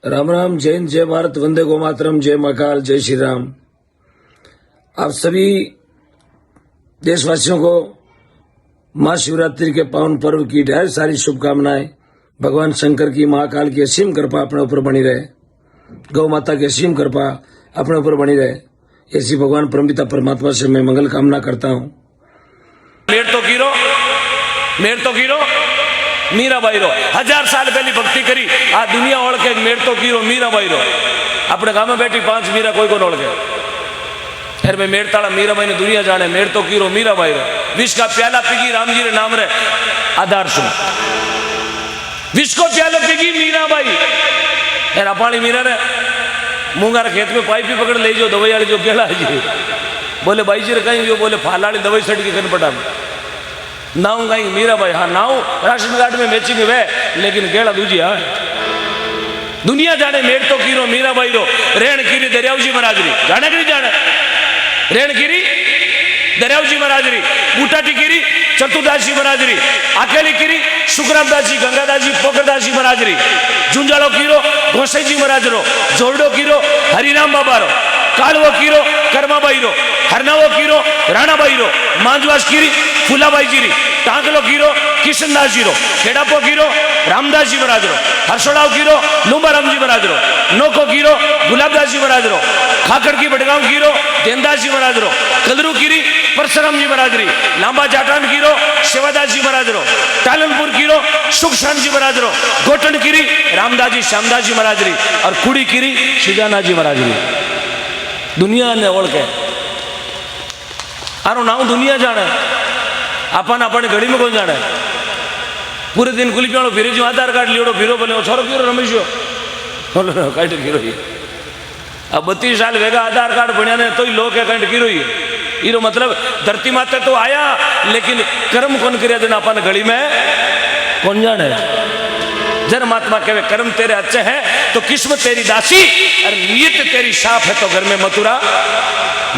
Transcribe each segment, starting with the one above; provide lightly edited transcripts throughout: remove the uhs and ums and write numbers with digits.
राम राम, जय हिंद, जय भारत, वंदे गो मातरम, जय महाकाल, जय श्री राम। आप सभी देशवासियों को महाशिवरात्रि के पावन पर्व की ढेर सारी शुभकामनाएं। भगवान शंकर की, महाकाल की असीम कृपा अपने ऊपर बनी रहे, गौ माता की असीम कृपा अपने ऊपर बनी रहे, ऐसी भगवान परमपिता परमात्मा से मैं मंगल कामना करता हूँ। मेर तो कीरो मीराबाई रो 1000 साल पहली भक्ति करी आ दुनिया ओळखे मेर तो कीरो मीराबाई रो। अपने गांव में बैठी 5 मीरा कोई को ओळखे। फिर मैं मेरताड़ा मीराबाई ने दुनिया जाने, मेर तो कीरो मीराबाई रो। विष का प्याला पीगी राम जी रे नाम रे आधार सु। विष को प्याला पीगी मीराबाई। यार अपाणी मीरा ने मूंगा रे खेत में पाइप भी पकड़ ले जो दवाई वाली जो केला जी। बोले भाई जी रे कहीं जो बोले फाल वाली दवाई सड़ के कन पटा नाऊ कहीं मीराबाई। हाँ नाऊ राशन कार्ड में मैचिंग वे, लेकिन गेड़ा दूजी हाँ दुनिया जाने मेर तो कीरो मीराबाई रो। रेण कीरी दरियावजी महाराजरी जाने करी जाने रेण कीरी दरियावजी महाराजरी। बूटाटी कीरी चतुर्दासी महाराजरी। अकेली कीरी सुखरामदास जी, गंगादास जी, पोखरदास जी महाराजरी। झुंझाड़ो कीरो गोसाई जी महाराज रो। जोरडो कीरो हरिराम बाबा रो। कालवो कीरो कर्माबाई रो। हरनावो कीरो राणाबाई रो। मांजवास कीरी फूलाबाई जी री। टांकलो कीरो किशनदास जी रो। खेड़ापो कीरो रामदास जी महाराज रो। हरसोड़ाव कीरो लुंबाराम जी महाराज रो। नोको कीरो गुलाबदास जी महाराज रो। खाकड़ की बड़गांव कीरो देनदास जी महाराज रो। कलरू कीरी परशुराम जी महाराज री। लांबा जाटान कीरो सेवादास जी महाराज रो। टालनपुर कीरो सुखशान जी महाराज रो। गोटन कीरी रामदास जी श्यामदास जी महाराज री। और कुड़ी कीरी शिजाना जी महाराज री। दुनिया ने ओळखे आरो नाम दुनिया जाने, अपन अपने घड़ी में कौन जाने। पूरे दिन कुली पियाणो फिरे जो आधार कार्ड लियो फिरो बोले छोरो क्यों रमेशो बोलो कट कीरो ही। अब 32 साल वेगा आधार कार्ड बनिया ने तो ही लोग कट कीरो ही। इरो मतलब धरती माते तो आया, लेकिन कर्म कौन करे दिन अपन घड़ी में कौन जाने। जन महात्मा कहे कर्म तेरे अच्छे हैं तो किस्मत तेरी दासी, और नियत तेरी साफ है तो घर में मथुरा।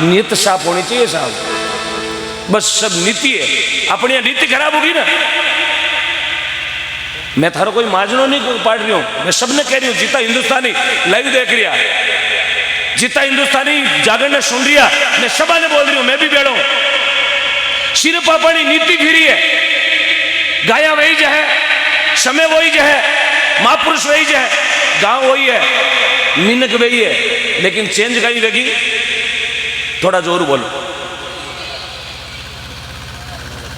नियत साफ होनी चाहिए साहब, बस सब नीति है। अपनी नीति खराब होगी ना। मैं थारो कोई माजनो नहीं पाड़ रही हूं, मैं सबने कह रही हूं। जीता हिंदुस्तानी लाइव देख रिया, जीता हिंदुस्तानी जागर ने सुन रिया, मैं सबा ने बोल रही हूं, मैं भी बैठो। सिर्फ अपनी नीति फिरी है। गाया वही जो है, समय वही जो है, महापुरुष वही जो है, गांव वही है, मिनक वही है, लेकिन चेंज कहीं लगी। थोड़ा जोर बोलो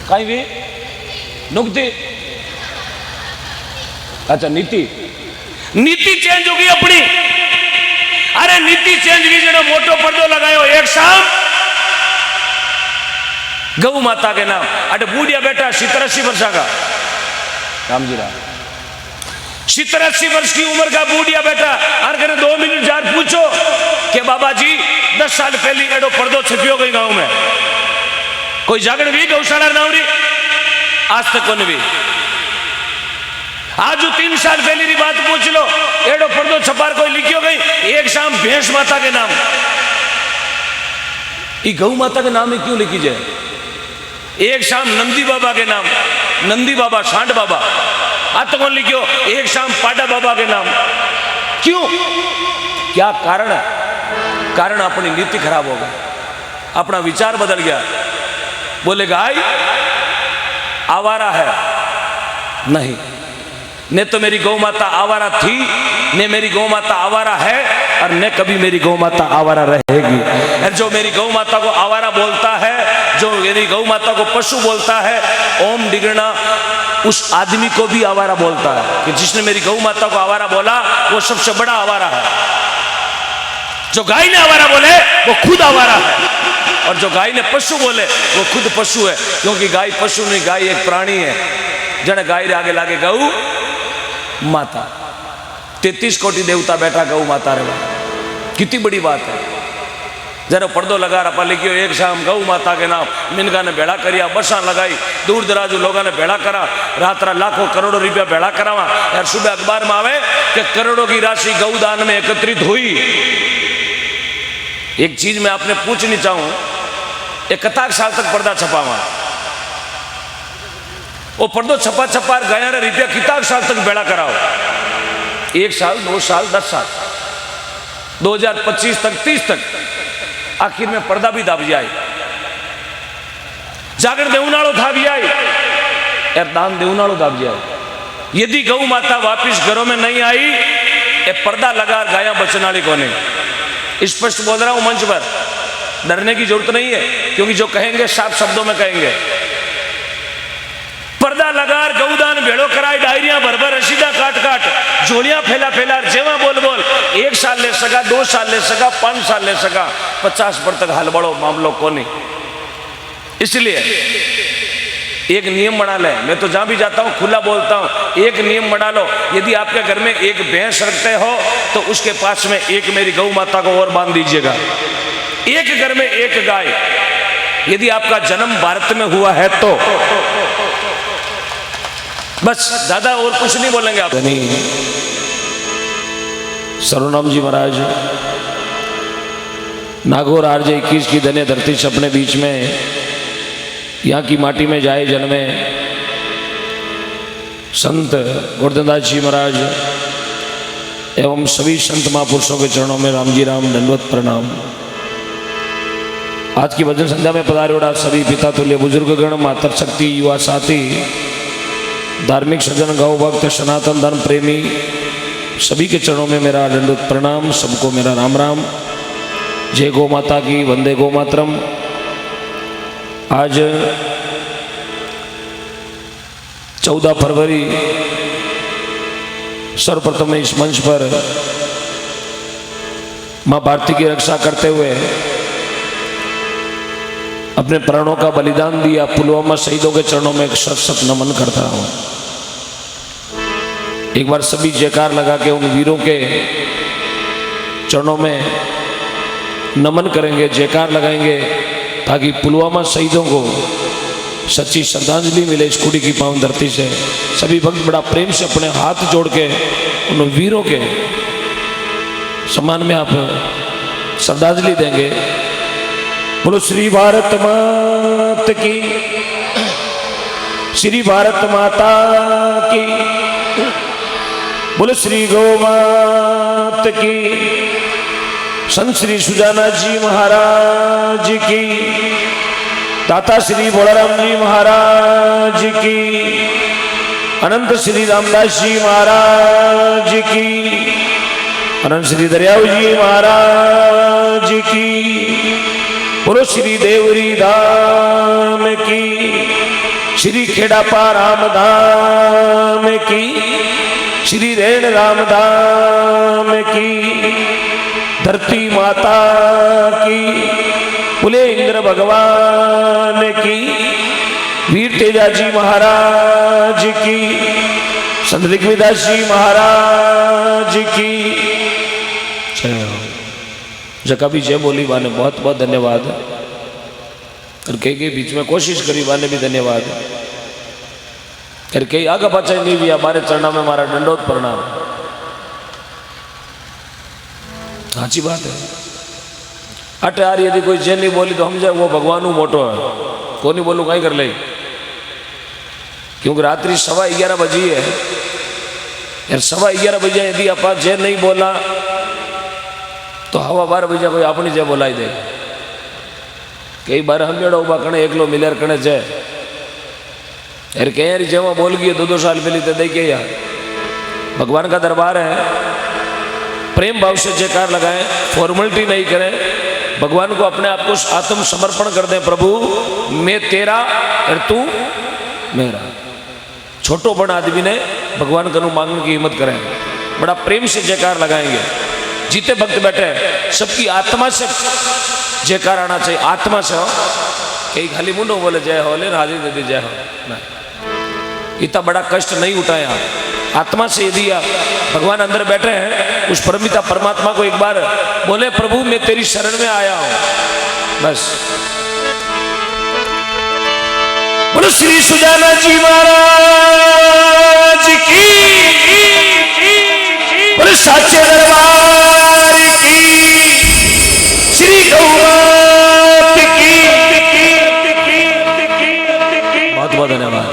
कहीं भी नुकती। अच्छा नीति चेंज होगी अपनी। अरे नीति चेंज की जो मोटो पर्दो लगायो एक शाम गौ माता के नाम। अरे बूढ़िया बेटा 70-80 वर्ष का राम जी राम 70-80 वर्ष की उम्र का बूढ़िया बेटा हर घर 2 मिनट जार पूछो कि बाबा जी 10 साल पहले एडो पर्दो छपियो गई गांव में, कोई जागरण भी गौशाला नावरी आज तक कौन भी। आज 3 साल पहले की बात पूछ लो, एडो पर्दो छपार कोई लिखियो गई एक शाम भैंस माता के नाम। ये गौ माता के नाम में क्यों लिखी जाए। एक शाम नंदी बाबा के नाम, नंदी बाबा सांड बाबा। आज तक कौन लिखियो एक शाम पाडा बाबा के नाम। क्यों, क्या कारण है। कारण अपनी नीति खराब हो गई, अपना विचार बदल गया। बोले गाय आवारा है नहीं, ने तो मेरी गौ माता आवारा थी, ने मेरी गौ माता आवारा है, और न कभी मेरी गौ माता आवारा रहेगी। और जो मेरी गौ माता को आवारा बोलता है, जो मेरी गौ माता को पशु बोलता है, ओम डिगना उस आदमी को भी आवारा बोलता है। कि जिसने मेरी गौ माता को आवारा बोला वो सबसे बड़ा आवारा है। जो गाय ने आवारा बोले वो खुद आवारा है, और जो गाय ने पशु बोले वो खुद पशु है। क्योंकि गाय पशु नहीं, गाय एक प्राणी है। जन गाय रे आगे लागे गौ माता। 33 कोटि देवता बैठा गौ माता रे, कितनी बड़ी बात है। जरा पर्दो लगा रहा लिखियो एक शाम गौ माता के नाम। मिनका ने भेड़ा करिया, बसा लगाई, दूर दराजू लोगों ने भेड़ा करा, रात लाखों करोड़ों रुपया भेड़ा करावा। यार सुबह अखबार में आवे कि करोड़ों की राशि गौदान में एकत्रित हुई। एक चीज मैं आपने पूछनी चाहूं, एक कताक साल तक पर्दा छपावा, वो पर्दो छपा छपा गया रुपया किताक साल तक बेड़ा कराओ। 1 साल 2 साल 10 साल 2025 तक 30 तक आखिर में पर्दा भी दाब जाए जागर देवनाड़ो था भी आए यार दान देवनाड़ो दाब जाए यदि गौ माता वापिस घरों में नहीं आई ये पर्दा लगा गाया बचनाली कोने स्पष्ट बोल रहा हूं मंच पर डरने की जरूरत नहीं है क्योंकि जो कहेंगे साफ शब्दों में कहेंगे पर्दा लगार गौदान भेड़ो कराए डायरिया भर रसीदा काट काट जोड़ियां फैला फैला जेवा बोल बोल 1 साल ले सका 2 साल ले सका 5 साल ले सका 50 पर तक हाल बड़ो मामलो कोनी इसलिए एक नियम बना ले मैं तो जहां भी जाता हूं खुला बोलता हूं एक नियम बना लो यदि आपके घर में एक भैंस रखते हो तो उसके पास में एक मेरी गौ माता को और बांध दीजिएगा एक घर में एक गाय यदि आपका जन्म भारत में हुआ है तो बस ज्यादा और कुछ नहीं बोलेंगे आप नहीं सर्वनाम जी महाराज नागौर आरजे 21 की धन्य धरती से अपने बीच में यहाँ की माटी में जाए जन्मे संत गोवर्धनदास जी महाराज एवं सभी संत महापुरुषों के चरणों में राम जी राम दंडवत प्रणाम। आज की भजन संध्या में पधारे उड़ा सभी पिता तुल्य बुजुर्ग गण मातर शक्ति युवा साथी धार्मिक सज्जन गौ भक्त सनातन धर्म प्रेमी सभी के चरणों में मेरा दंडवत प्रणाम। सबको मेरा राम राम। जय गौ माता की वंदे गौ मातरम। आज 14 फरवरी सर्वप्रथम इस मंच पर मां भारती की रक्षा करते हुए अपने प्राणों का बलिदान दिया पुलवामा शहीदों के चरणों में एक शत शत नमन करता हूं। एक बार सभी जयकार लगा के उन वीरों के चरणों में नमन करेंगे जयकार लगाएंगे ताकि पुलवामा शहीदों को सच्ची श्रद्धांजलि मिले इस कुड़ी की पावन धरती से। सभी भक्त बड़ा प्रेम से अपने हाथ जोड़ के उन वीरों के सम्मान में आप श्रद्धांजलि देंगे। बोलो श्री भारत माता की, श्री भारत माता की, बोलो श्री गौ माता की, संत श्री सुजाना जी महाराज की, दाता श्री बोलाराम जी महाराज की, अनंत श्री रामदास जी महाराज की, अनंत श्री दरियाव जी महाराज की, बोलो श्री देवरी धाम की, श्री खेड़ापा राम धाम की, श्री रेण राम धाम की, धरती माता की, बोले इंद्र भगवान की, वीर तेजाजी महाराज की, संत ऋग्वेदास जी महाराज की जय हो। जका भी जय बोली वाने बहुत बहुत धन्यवाद। और कई के बीच में कोशिश करी वाने भी धन्यवाद। और कई आगे पाचा नहीं भी हमारे चरणों में हमारा दंडोत प्रणाम। अच्छी बात है। अट यार यदि कोई जय नहीं बोली तो हम जाए वो भगवान मोटो है को नहीं बोलू कहीं कर ले क्योंकि रात्रि 11:15 बजी है यार 11:15 बजे यदि आप जय नहीं बोला तो 12:15 बजे कोई अपनी जय बोलाई दे। कई बार हम जड़ा उबा कणे एकलो मिलेर कणे जय यार कहीं जय बोल गई 2-2 साल पहले तो देखिए यार भगवान का दरबार है। प्रेम भाव से जयकार लगाएं, फॉर्मेलिटी नहीं करें, भगवान को अपने आप को आत्म समर्पण कर दें। प्रभु मैं तेरा और तू मेरा। छोटो बड़ा आदमी ने भगवान को मांगने की हिम्मत करें, बड़ा प्रेम से जयकार लगाएंगे। जीते भक्त बैठे सबकी आत्मा से जयकार आना चाहिए, आत्मा से हो। कई खाली मुंडो बोले जय हो ले हाजिर दे दी जय हो ना, इतना बड़ा कष्ट नहीं उठाए आप। आत्मा से यदि आप भगवान अंदर बैठे हैं उस परमिता परमात्मा को एक बार बोले प्रभु मैं तेरी शरण में आया हूं बस। बोलो श्री सुजाना जी महाराज की, बोलो साचे दरबार की, श्री गौ माता की। बहुत बहुत धन्यवाद।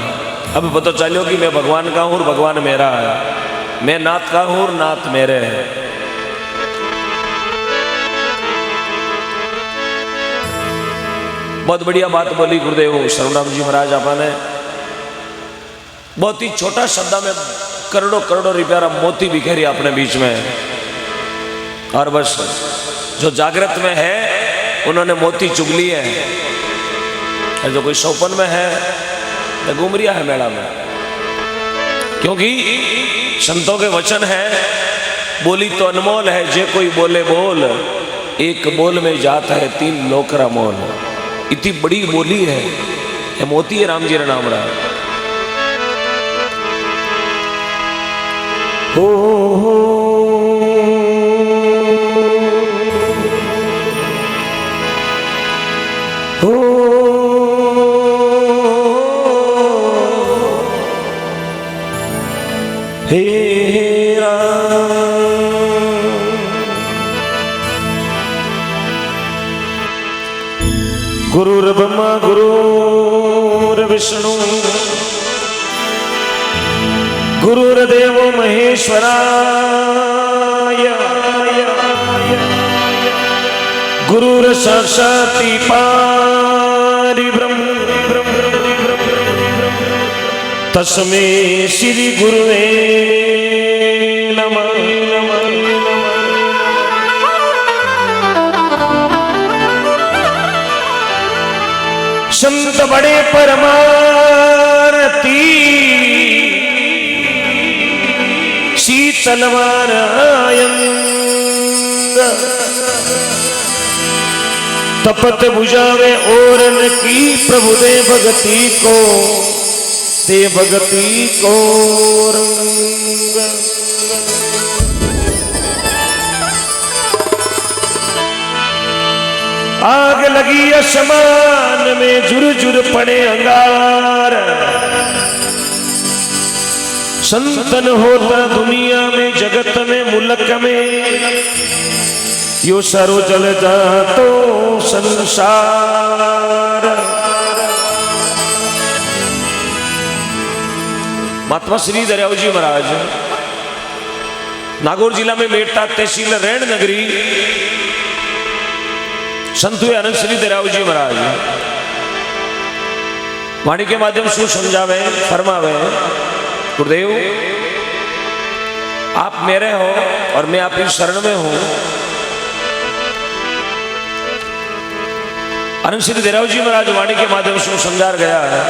अब पता चलो कि मैं भगवान का हूं और भगवान मेरा है। मैं नाथ का हूं और नाथ मेरे है। बहुत बढ़िया बात बोली गुरुदेव सर्वनाम जी महाराज आपा ने। बहुत ही छोटा शब्द में करोड़ों करोड़ों रुपया मोती बिखेरी अपने बीच में। और बस जो जागृत में है उन्होंने मोती चुग लिए हैं, और जो कोई सौपन में है तो घूम रिया है मेला में। क्योंकि संतों के वचन है, बोली तो अनमोल है, जे कोई बोले बोल, एक बोल में जाता है 3 लोकरा मोल। इतनी बड़ी बोली है, ये मोती है राम जी रा नाम रहा। हो हे राम गुरुर्ब्रह्मा गुरुर्विष्णु गुरुर्देव महेश्वराय गुरुर्साक्षात् परब्रह्म तस्मै श्री गुरुवे नमः। संत बड़े परमारती शीतलवारायण तपत बुझावे औरन की प्रभु दे भगति को, दे भगति को रंग। आग लगी आसमान में जुर जुर पड़े अंगार, संतन होता दुनिया में जगत में मुल्क में, यो सारो जल जातो संसार। महात्मा श्री दरियाव जी महाराज नागौर जिला में मेड़ता तहसील रैण नगरी संत हुए आनंद श्री दरियाव जी महाराज वाणी के माध्यम से समझावे फरमावे, गुरुदेव आप मेरे हो और मैं आपकी शरण में हूं। आनंद श्री दरियाव जी महाराज वाणी के माध्यम से समझा गया है